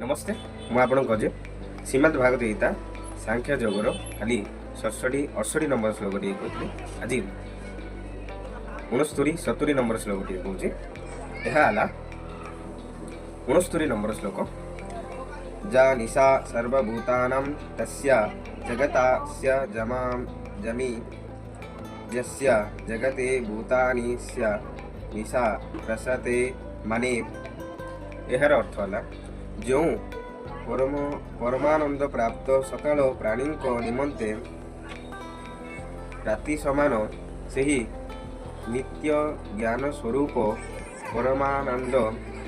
नमस्ते मुझे गजे श्रीमद भागवत गीता सांख्य जोगर खाली 67-68 नंबर श्लोक टी कहते आज 69-70 नंबर श्लोक टी कहे 69 नंबर श्लोक जा निशा सर्वभूतानां तस्य जगतास्य जमी यस्य जगते भूतानि स्य निशा प्रसते मने। यार अर्थ है जो परमानंद प्राप्त सकाल प्राणी निमंते राति समान से ही नित्य ज्ञान स्वरूप परमानंद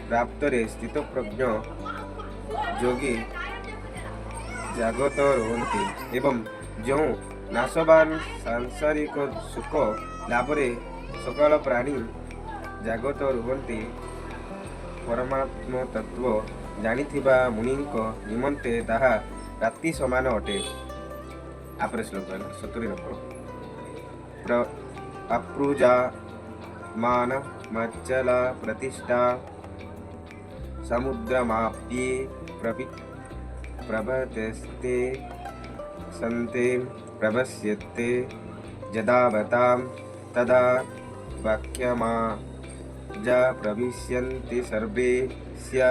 प्राप्त रे स्थित प्रज्ञ योगी जागत रुहंती एवं जो नाशवान सांसारिक सुख लाभरे सकाल प्राणी जागत रुहंती परमात्म तत्व जानिथिबा मुनि निमंते ताहा राति समान अटे। आपरे श्लोक 70 नंबर अप्रुजा मान मच्चला प्रतिष्ठा समुद्रमाप्ये प्रभतेस्ते संते प्रभस्यते जदावतां तदा वाक्यमा जा प्रविश्यन्ति सर्वे स्या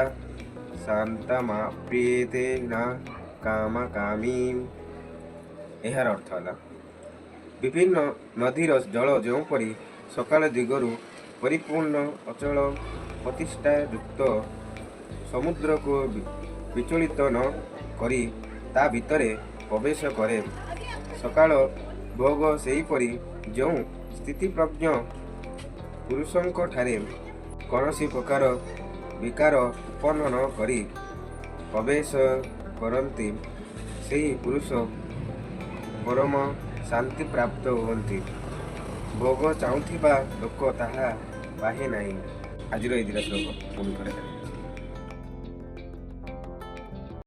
शांतमाप्येते न कामकामी। यार अर्थ है विभिन्न नदीर जल जोपरी सकाल दिगरु परिपूर्ण अचल प्रतिष्ठा युक्त समुद्र को विचलित न करी ता भितरे प्रवेश करे सकाल भोग सेहीपरि जो स्थिति प्रज्ञ पुरुषंक ठारे कौनसी प्रकार विकार उत्पन्न न करी प्रवेश करती सही पुरुष परम शांति प्राप्त होती भोग चाहूथिबा लोक ताहा पाहे नहीं। आज श्लोक पुणी